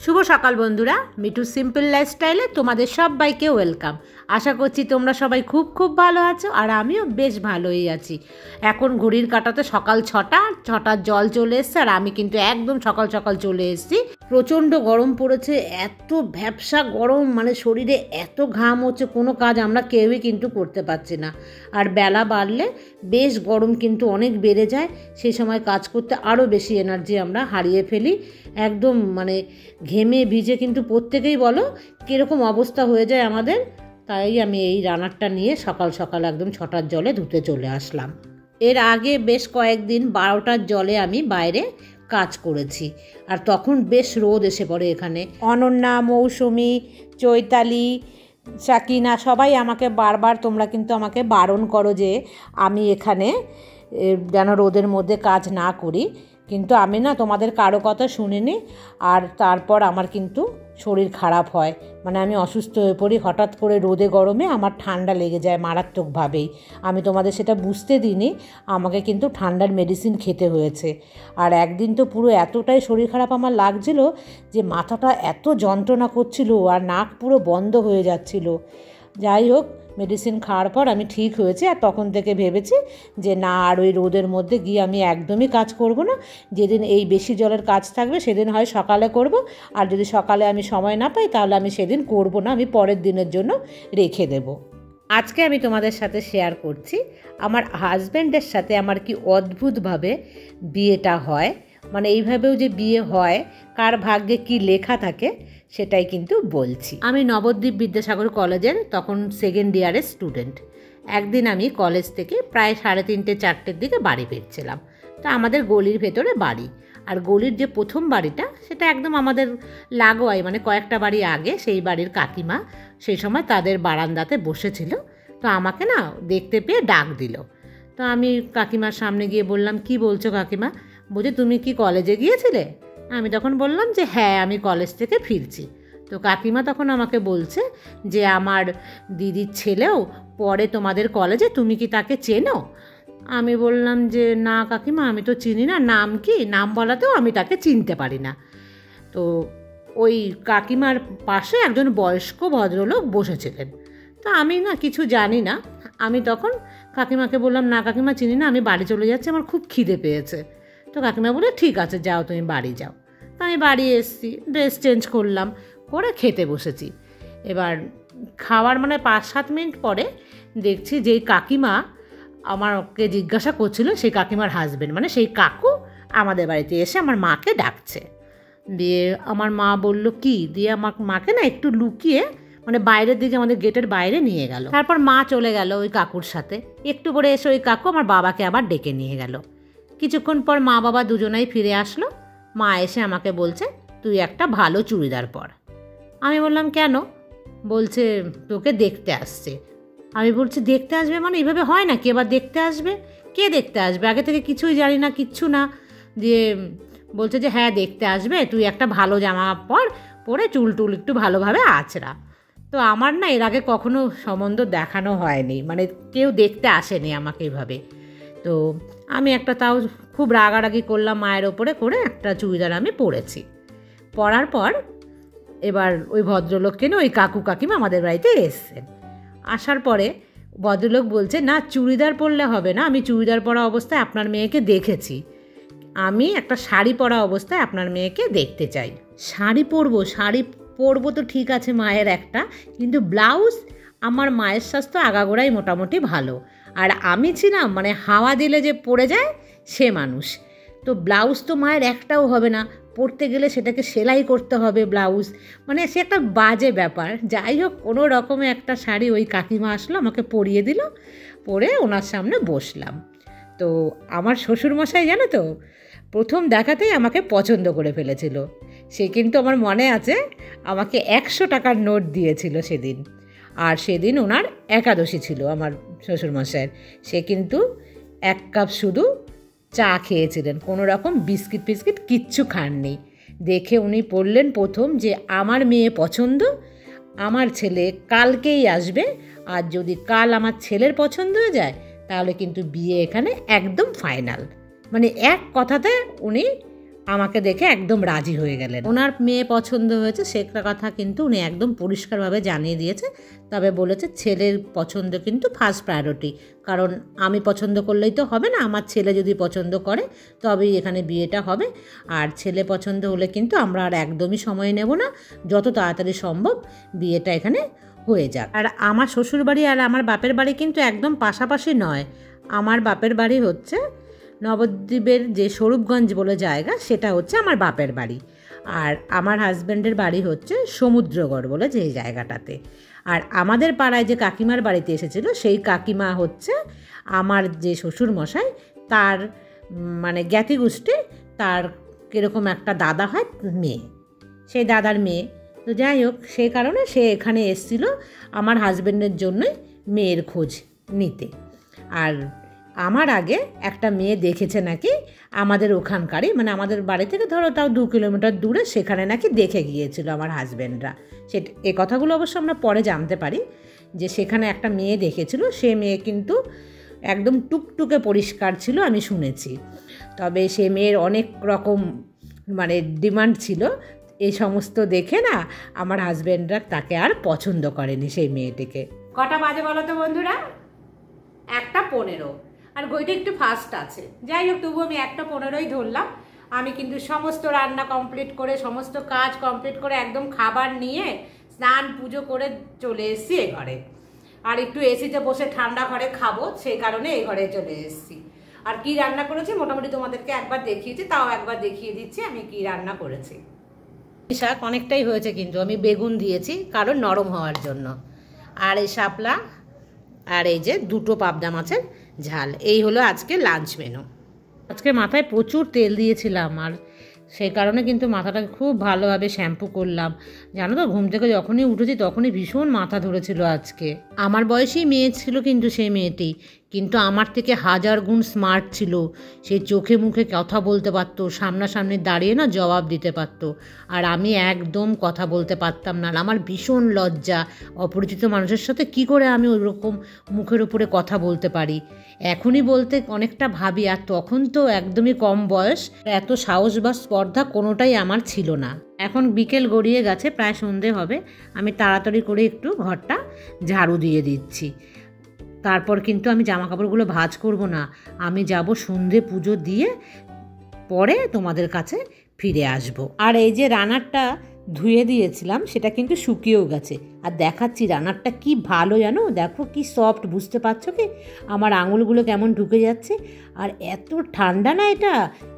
শুভ সকাল বন্ধুরা, মিঠু সিম্পল লাইফস্টাইলে তোমাদের সবাইকে ওয়েলকাম। আশা করছি তোমরা সবাই খুব খুব ভালো আছো, আর আমিও বেশ ভালোই আছি। এখন ঘড়ির কাঁটাতে সকাল 6টার জল চলে এসছে, আর আমি কিন্তু একদম সকাল সকাল চলে এসেছি। প্রচণ্ড গরম পড়েছে, এত ভ্যাপসা গরম, মানে শরীরে এত ঘাম হচ্ছে, কোনো কাজ আমরা কেউই কিন্তু করতে পারছি না। আর বেলা বাড়লে বেশ গরম কিন্তু অনেক বেড়ে যায়, সেই সময় কাজ করতে আরও বেশি এনার্জি আমরা হারিয়ে ফেলি। একদম মানে ঘেমে ভিজে কিন্তু প্রত্যেকেই বলো কীরকম অবস্থা হয়ে যায় আমাদের। তাই আমি এই রানারটা নিয়ে সকাল সকাল একদম 6টার জলে ধুতে চলে আসলাম। এর আগে বেশ কয়েকদিন 12টার জলে আমি বাইরে কাজ করেছি, আর তখন বেশ রোদ এসে পড়ে এখানে। অনন্যা, মৌসুমি, চৈতালি, সাকিনা সবাই আমাকে বারবার, তোমরা কিন্তু আমাকে বারণ করো যে আমি এখানে যেন রোদের মধ্যে কাজ না করি, কিন্তু আমি না তোমাদের কারো কথা শুনিনি। আর তারপর আমার কিন্তু শরীর খারাপ হয়, মানে আমি অসুস্থ হয়ে পড়ি হঠাৎ করে। রোদে গরমে আমার ঠান্ডা লেগে যায় মারাত্মকভাবেই। আমি তোমাদের সেটা বুঝতে দিইনি, আমাকে কিন্তু ঠান্ডার মেডিসিন খেতে হয়েছে। আর একদিন তো পুরো এতটাই শরীর খারাপ আমার লাগছিল যে মাথাটা এত যন্ত্রণা করছিল, আর নাক পুরো বন্ধ হয়ে যাচ্ছিল। যাই হোক, মেডিসিন খাওয়ার পর আমি ঠিক হয়েছি, আর তখন থেকে ভেবেছি যে না, আর ওই রোদের মধ্যে গিয়ে আমি একদমই কাজ করব না। যেদিন এই বেশি জলের কাজ থাকবে সেদিন হয় সকালে করব, আর যদি সকালে আমি সময় না পাই তাহলে আমি সেদিন করব না, আমি পরের দিনের জন্য রেখে দেব। আজকে আমি তোমাদের সাথে শেয়ার করছি আমার হাজব্যান্ডের সাথে আমার কি অদ্ভুতভাবে বিয়েটা হয়, মানে এইভাবেও যে বিয়ে হয়, কার ভাগ্যে কি লেখা থাকে সেটাই কিন্তু বলছি। আমি নবদ্বীপ বিদ্যাসাগর কলেজের তখন সেকেন্ড ইয়ারের স্টুডেন্ট। একদিন আমি কলেজ থেকে প্রায় 3:30-4টের দিকে বাড়ি ফিরছিলাম। তো আমাদের গলির ভেতরে বাড়ি, আর গলির যে প্রথম বাড়িটা সেটা একদম আমাদের লাগোয়াই, মানে কয়েকটা বাড়ি আগে। সেই বাড়ির কাকিমা সেই সময় তাদের বারান্দাতে বসেছিল, তো আমাকে না দেখতে পেয়ে ডাক দিল। তো আমি কাকিমার সামনে গিয়ে বললাম, কি বলছো কাকিমা? বলছে, তুমি কি কলেজে গিয়েছিলে? আমি তখন বললাম যে হ্যাঁ, আমি কলেজ থেকে ফিরছি। তো কাকিমা তখন আমাকে বলছে যে আমার দিদির ছেলেও পড়ে তোমাদের কলেজে, তুমি কি তাকে চেনো? আমি বললাম যে না কাকিমা, আমি তো চিনি না। নাম কি? নাম বলাতেও আমি তাকে চিনতে পারি না। তো ওই কাকিমার পাশে একজন বয়স্ক ভদ্রলোক বসেছিলেন। তো আমি না কিছু জানি না, আমি তখন কাকিমাকে বললাম না কাকিমা, চিনি না, আমি বাড়ি চলে যাচ্ছি, আমার খুব খিদে পেয়েছে। তো কাকিমা বলে ঠিক আছে, যাও তুমি বাড়ি যাও। তো আমি বাড়ি এসেছি, ড্রেস চেঞ্জ করলাম, করে খেতে বসেছি। এবার খাওয়ার মানে 5-7 মিনিট পরে দেখছি যেই কাকিমা আমাকে জিজ্ঞাসা করছিল, সেই কাকিমার হাজবেন্ড মানে সেই কাকু আমাদের বাড়িতে এসে আমার মাকে ডাকছে। দিয়ে আমার মা বলল কি, দিয়ে আমার মাকে না একটু লুকিয়ে মানে বাইরের দিকে আমাদের গেটের বাইরে নিয়ে গেল। তারপর মা চলে গেল ওই কাকুর সাথে। একটু করে এসে ওই কাকু আমার বাবাকে আবার ডেকে নিয়ে গেল। কিছুক্ষণ পর মা বাবা দুজনাই ফিরে আসলো। মা এসে আমাকে বলছে, তুই একটা ভালো চুড়িদার পর। আমি বললাম কেন? বলছে তোকে দেখতে আসছে। আমি বলছি দেখতে আসবে মানে এইভাবে হয় না কি? এবার দেখতে আসবে? কে দেখতে আসবে? আগে থেকে কিছুই জানি না, কিচ্ছু না। দিয়ে বলছে যে হ্যাঁ দেখতে আসবে, তুই একটা ভালো জামা পরে চুল টুল একটু ভালোভাবে আঁচড়া। তো আমার না এর আগে কখনো সম্বন্ধ দেখানো হয়নি, মানে কেউ দেখতে আসেনি আমাকে এইভাবে। তো আমি একটা তাও খুব রাগারাগি করলাম মায়ের ওপরে, করে একটা চুড়িদার আমি পরেছি। পরার পর এবার ওই ভদ্রলোককে নিয়ে ওই কাকু কাকিমা আমাদের বাড়িতে এসছেন। আসার পরে ভদ্রলোক বলছে না, চুড়িদার পরলে হবে না, আমি চুড়িদার পরা অবস্থায় আপনার মেয়েকে দেখেছি, আমি একটা শাড়ি পরা অবস্থায় আপনার মেয়েকে দেখতে চাই। শাড়ি পরবো তো ঠিক আছে মায়ের একটা, কিন্তু ব্লাউজ, আমার মায়ের স্বাস্থ্য আগাগোড়াই মোটামুটি ভালো, আর আমি ছিলাম মানে হাওয়া দিলে যে পড়ে যায় সে মানুষ। তো ব্লাউজ তো মায়ের একটাও হবে না, পরতে গেলে সেটাকে সেলাই করতে হবে ব্লাউজ, মানে সে একটা বাজে ব্যাপার। যাই হোক, কোনো রকমে একটা শাড়ি ওই কাকিমা আসলো, আমাকে পরিয়ে দিল, পরে ওনার সামনে বসলাম। তো আমার শ্বশুরমশাই জানো তো, প্রথম দেখাতেই আমাকে পছন্দ করে ফেলেছিল। সে কিন্তু আমার মনে আছে আমাকে 100 টাকার নোট দিয়েছিল সেদিন। আর সেদিন ওনার একাদশী ছিল আমার শ্বশুরমশাইয়ের। সে কিন্তু 1 কাপ শুধু চা খেয়েছিলেন, কোনো রকম বিস্কিট ফিস্কিট কিচ্ছু খাননি। দেখে উনি বললেন প্রথম যে আমার মেয়ে পছন্দ, আমার ছেলে কালকেই আসবে, আর যদি কাল আমার ছেলের পছন্দ হয়ে যায় তাহলে কিন্তু বিয়ে এখানে একদম ফাইনাল। মানে এক কথাতে উনি আমাকে দেখে একদম রাজি হয়ে গেলেন। ওনার মেয়ে পছন্দ হয়েছে সেটা কথা কিন্তু উনি একদম পরিষ্কারভাবে জানিয়ে দিয়েছে। তবে বলেছে ছেলের পছন্দ কিন্তু ফার্স্ট প্রায়োরিটি, কারণ আমি পছন্দ করলেই তো হবে না, আমার ছেলে যদি পছন্দ করে তবেই এখানে বিয়েটা হবে। আর ছেলে পছন্দ হলে কিন্তু আমরা আর একদমই সময় নেব না, যত তাড়াতাড়ি সম্ভব বিয়েটা এখানে হয়ে যাক। আর আমার শ্বশুরবাড়ি আর আমার বাপের বাড়ি কিন্তু একদম পাশাপাশি নয়। আমার বাপের বাড়ি হচ্ছে নবদ্বীপের যে স্বরূপগঞ্জ বলে জায়গা, সেটা হচ্ছে আমার বাপের বাড়ি। আর আমার হাজব্যান্ডের বাড়ি হচ্ছে সমুদ্রগড় বলে যে জায়গাটাতে। আর আমাদের পাড়ায় যে কাকিমার বাড়িতে এসেছিল, সেই কাকিমা হচ্ছে আমার যে শ্বশুরমশাই তার মানে জ্ঞাতি গোষ্ঠী, তার কীরকম একটা দাদা হয় মেয়ে, সেই দাদার মেয়ে। তো যাই হোক, সেই কারণে সে এখানে এসেছিল আমার হাজব্যান্ডের জন্যই মেয়ের খোঁজ নিতে। আর আমার আগে একটা মেয়ে দেখেছে নাকি আমাদের ওখানকারই, মানে আমাদের বাড়ি থেকে ধরো তাও 2 কিলোমিটার দূরে, সেখানে নাকি দেখে গিয়েছিল আমার হাজব্যান্ডরা। সেটা এ কথাগুলো অবশ্য আমরা পরে জানতে পারি যে সেখানে একটা মেয়ে দেখেছিল। সে মেয়ে কিন্তু একদম টুকটুকে পরিষ্কার ছিল, আমি শুনেছি। তবে সে মেয়ের অনেক রকম মানে ডিমান্ড ছিল। এই সমস্ত দেখে না আমার হাজব্যান্ডরা তাকে আর পছন্দ করেনি সেই মেয়েটিকে। কটা বাজে বলো তো বন্ধুরা? 1:15। আর ঘড়িটা একটু ফাস্ট আছে। যাই হোক, তবু আমি 1:15ই ধরলাম। আমি কিন্তু সমস্ত রান্না কমপ্লিট করে, সমস্ত কাজ কমপ্লিট করে, একদম খাবার নিয়ে স্নান পুজো করে চলে এসেছি এই ঘরে। আর একটু এসিতে বসে ঠান্ডা ঘরে খাবো, সেই কারণে এই ঘরে চলে এসেছি। আর কি রান্না করেছি মোটামুটি তোমাদেরকে একবার দেখিয়েছি, তাও একবার দেখিয়ে দিচ্ছি আমি কি রান্না করেছি। শাক অনেকটাই হয়েছে, কিন্তু আমি বেগুন দিয়েছি কারণ নরম হওয়ার জন্য। আর এই শাপলা আর এই যে 2টো পাবদা মাছের ঝাল, এই হলো আজকে লাঞ্চ মেনু। আজকে মাথায় প্রচুর তেল দিয়েছিলাম, আর সেই কারণে কিন্তু মাথাটাকে খুব ভালোভাবে শ্যাম্পু করলাম। জানো তো, ঘুম থেকে যখনই উঠেছি তখনই ভীষণ মাথা ধরেছিল আজকে। আমার বয়সী মেয়ে ছিল কিন্তু সেই মেয়েটি, কিন্তু আমার থেকে 1000 গুণ স্মার্ট ছিল। সে চোখে মুখে কথা বলতে পারতো, সামনাসামনি দাঁড়িয়ে না জবাব দিতে পারতো। আর আমি একদম কথা বলতে পারতাম না। আমার ভীষণ লজ্জা, অপরিচিত মানুষের সাথে কি করে আমি ওইরকম মুখের উপরে কথা বলতে পারি। এখনই বলতে অনেকটা ভাবি, আর তখন তো একদমই কম বয়স, এত সাহস বা স্পর্ধা কোনোটাই আমার ছিল না। এখন বিকেল গড়িয়ে গেছে, প্রায় সন্ধে হবে। আমি তাড়াতাড়ি করে একটু ঘরটা ঝাড়ু দিয়ে দিচ্ছি। তারপর কিন্তু আমি জামা কাপড়গুলো ভাঁজ করব না, আমি যাব সন্ধে পুজো দিয়ে পরে তোমাদের কাছে ফিরে আসব। আর এই যে রানারটা ধুয়ে দিয়েছিলাম, সেটা কিন্তু শুকিয়েও গেছে। আর দেখাচ্ছি রানারটা কি ভালো জানো, দেখো কি সফট, বুঝতে পারছো কি? আমার আঙুলগুলো কেমন ঢুকে যাচ্ছে। আর এত ঠান্ডা না, এটা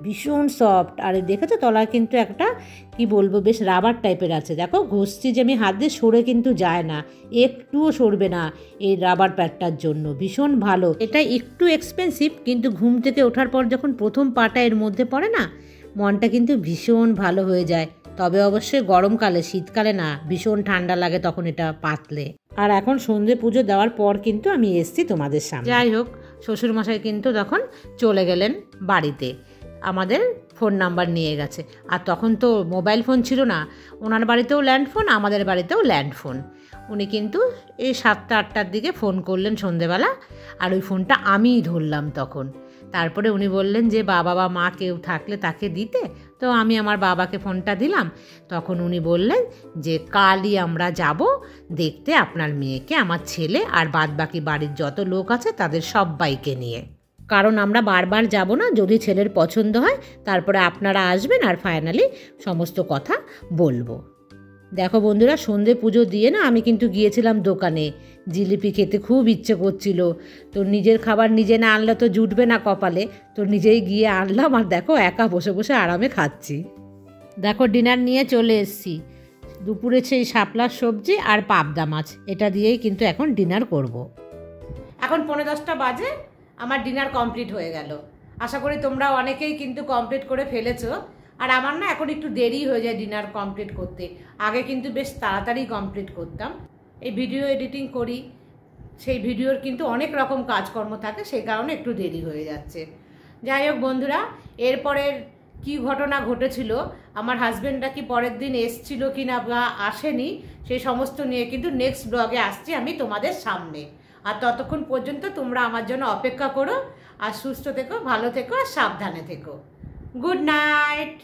ভীষণ সফট। আর দেখেছো তলায় কিন্তু একটা কি বলবো বেশ রাবার টাইপের আছে। দেখো ঘষছি যে আমি হাত দিয়ে, সরে কিন্তু যায় না, একটুও সরবে না এই রাবার প্যাডটার জন্য। ভীষণ ভালো। এটা একটু এক্সপেন্সিভ, কিন্তু ঘুম থেকে ওঠার পর যখন প্রথম পাটা এর মধ্যে পড়ে না, মনটা কিন্তু ভীষণ ভালো হয়ে যায়। তবে অবশ্যই গরমকালে, শীতকালে না, ভীষণ ঠান্ডা লাগে তখন এটা পাতলে। আর এখন সন্ধে পুজো দেওয়ার পর কিন্তু আমি এসেছি তোমাদের সামনে। যাই হোক, শ্বশুরমশাই কিন্তু তখন চলে গেলেন বাড়িতে, আমাদের ফোন নাম্বার নিয়ে গেছে। আর তখন তো মোবাইল ফোন ছিল না, ওনার বাড়িতেও ল্যান্ড ফোন, আমাদের বাড়িতেও ল্যান্ড ফোন। উনি কিন্তু এই 7টা-8টার দিকে ফোন করলেন সন্ধেবেলা, আর ওই ফোনটা আমিই ধরলাম তখন। তারপরে উনি বললেন যে বাবা বা মা কেউ থাকলে তাকে দিতে, তো আমি আমার বাবাকে ফোনটা দিলাম। তখন উনি বললেন যে কালই আমরা যাব দেখতে আপনার মেয়েকে, আমার ছেলে আর বাদবাকি বাড়ির যত লোক আছে তাদের সবাইকে নিয়ে। কারণ আমরা বারবার যাব না, যদি ছেলের পছন্দ হয় তারপরে আপনারা আসবেন আর ফাইনালি সমস্ত কথা বলবো। দেখো বন্ধুরা, সন্ধে পুজো দিয়ে না আমি কিন্তু গিয়েছিলাম দোকানে, জিলিপি খেতে খুব ইচ্ছে করছিল। তো নিজের খাবার নিজে না আনলে তো জুটবে না কপালে, তো নিজেই গিয়ে আনলাম। আর দেখো একা বসে বসে আরামে খাচ্ছি। দেখো ডিনার নিয়ে চলে এসেছি। দুপুরে সেই শাপলার সবজি আর পাবদা মাছ, এটা দিয়েই কিন্তু এখন ডিনার করব। এখন 9:45 বাজে, আমার ডিনার কমপ্লিট হয়ে গেল। আশা করি তোমরা অনেকেই কিন্তু কমপ্লিট করে ফেলেছো। আর আমার না এখন একটু দেরি হয়ে যায় ডিনার কমপ্লিট করতে। আগে কিন্তু বেশ তাড়াতাড়ি কমপ্লিট করতাম। এই ভিডিও এডিটিং করি, সেই ভিডিওর কিন্তু অনেক রকম কাজকর্ম থাকে, সেই কারণে একটু দেরি হয়ে যাচ্ছে। যাই হোক বন্ধুরা, এরপরের কি ঘটনা ঘটেছিল, আমার হাজব্যান্ডরা কি পরের দিন এসছিল কি না বা আসেনি, সেই সমস্ত নিয়ে কিন্তু নেক্সট ব্লগে আসছি আমি তোমাদের সামনে। আর ততক্ষণ পর্যন্ত তোমরা আমার জন্য অপেক্ষা করো। আর সুস্থ থেকো, ভালো থেকো আর সাবধানে থেকো। Good night.